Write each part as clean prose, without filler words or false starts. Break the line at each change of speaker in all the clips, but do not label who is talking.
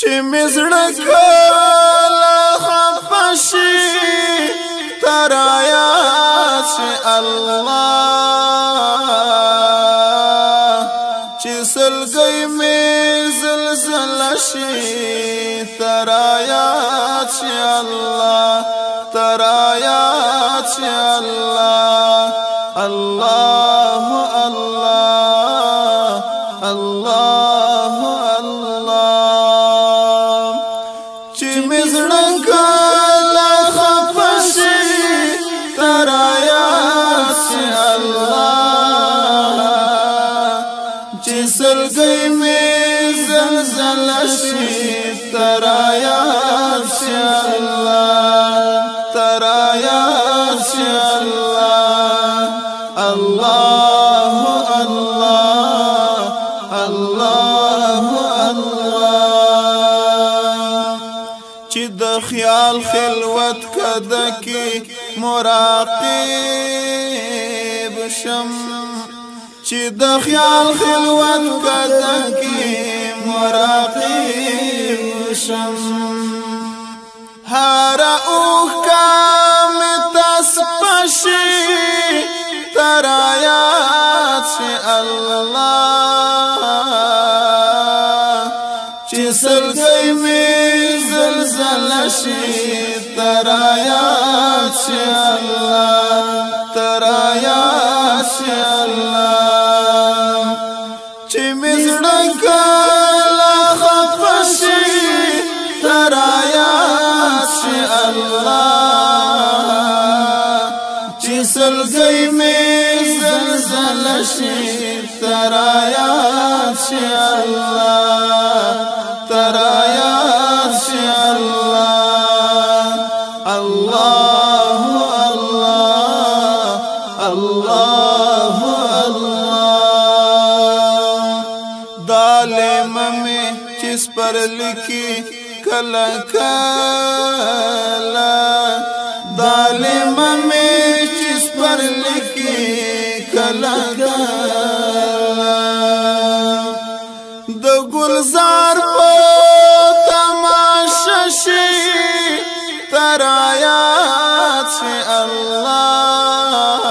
چې مزړه کله خفشي تر آیات شي الله چې سلګي مې زلزلہ شي تر آیات شي الله تر آیات شي الله الله الله الله الله چې مزړه کله خفشي تر آیات شي الله چې سلګي مې زلزلہ شي تر آیات شي الله تر آیات شي الله الله الله الله الله چې د خیال خلوت کده کې مراقب شم چې د خیال خلوت کده کې مراقب شم هر اوخ کام تسپشي تر آیات شي الله چې سلګي مې زلزلہ شي تر آیات شي الله تر آیات شي الله چې مزړه کله خفشي تر آیات شي الله چې سلګي مې زلزلہ شي تر آیات شي الله تر آیات شي الله الله الله الله ظالم مې چې پر لکی کلا کلا ظالم مې چې پر لکی کلا کلا د گلزار په تماشا شي تر آیات شي الله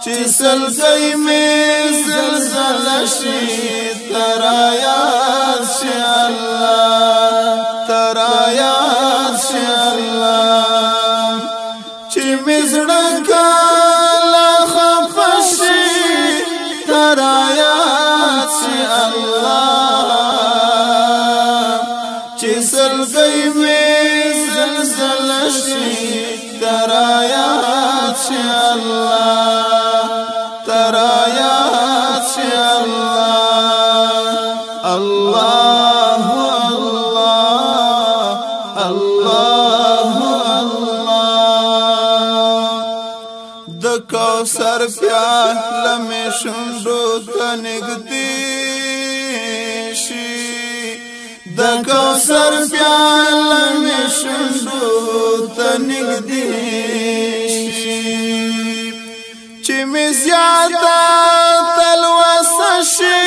چې سلګي مې زلزلہ شي تر آیات شي الله تر آیات شي الله چې مزړه کله خفشي تر آیات شي الله چې سلګي مې زلزلہ شي تر آیات شي الله تر آیات شي الله الله الله الله د کوثر پیاله مې شونډو ته نږدې شي د کوثر پیاله مې شونډو ته نږدې شي چې مې زیاته تلوسه شي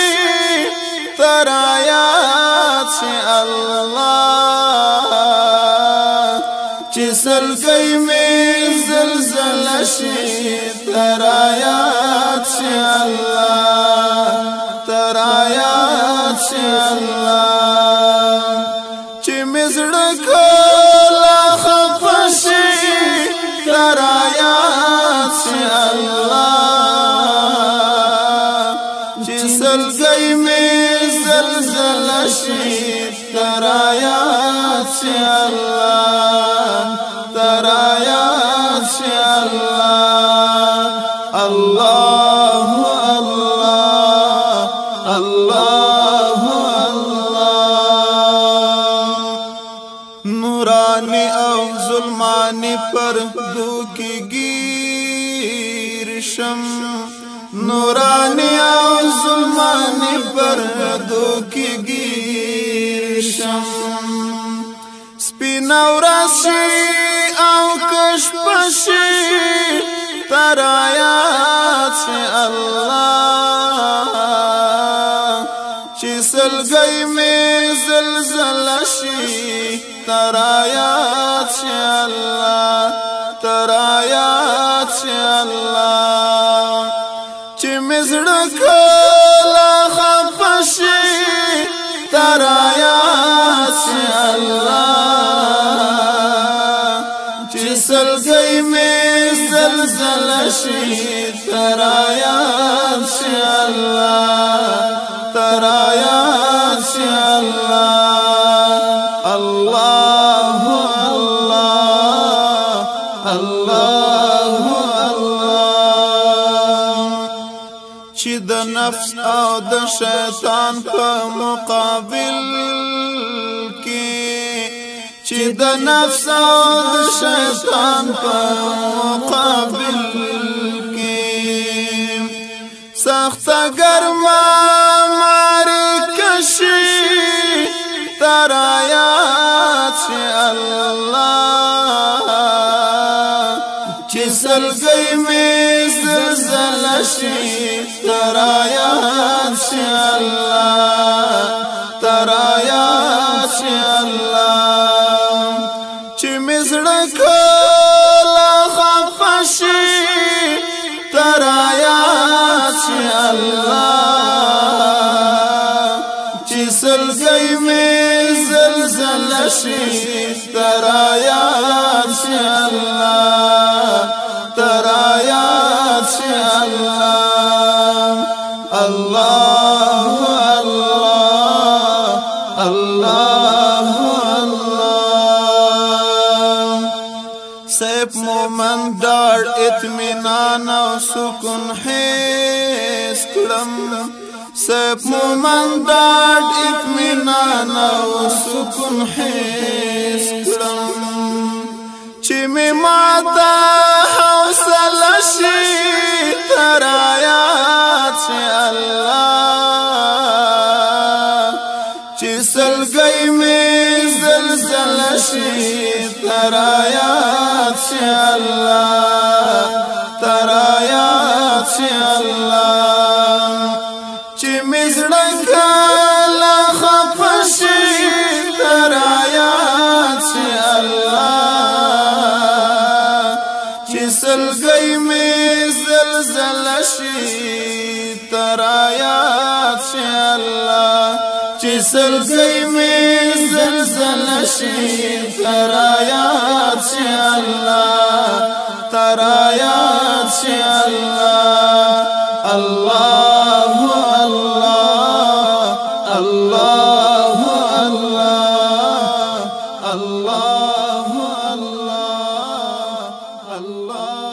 تر آیات شي الله چې سلګي مې زلزلہ شي تر آیات شي الله تر آیات شي الله چې مزړه کله خفشي تر آیات شي الله چې سلګي مې زلزلہ شي تر آیات شي الله تر آیات شي الله الله الله الله نورانی او ظلمانی پر دو کی گیر شم نورانی او ظلمانی پر دو کی گیر شم سپینا ورشي او کشپشي تر آیات شي الله چې سلګي می زلزلہ شي ترایات شي الله ترایات شي الله چې مزړه کلا خفشي ترایات شي الله چې سلګي می زلزلہ شي ترایات شي الله ترایات شي الله الله الله الله الله چې د نفس او د شیطان په مقابل کې چې د نفس او د شیطان په مقابل کې سخت ګرما ترایات شي الله چې سلګي می زلزلہ شي ترایات شي الله ترایات شي الله چې مزړه کلا خفشي ترایات شي الله چې سلګي می زلزلہ شي ترایات شي الله ترایات شي الله الله الله الله الله سیف مومن دار اطمینان او سکون حس کړم سیف مومن دار اطمینان او سکون حس کړم چې می ماته حوصله شي ترایات شي الله چې سلګي می زلزلہ شي ترایات شي الله ترایات شي الله چې مزړه کلا خفشي ترایات شي الله چې سلګي می زلزلہ شي ترایات شي الله چې سلګي می زلزلہ شي ترایات شي الله ترایات شي الله الله الله الله الله الله الله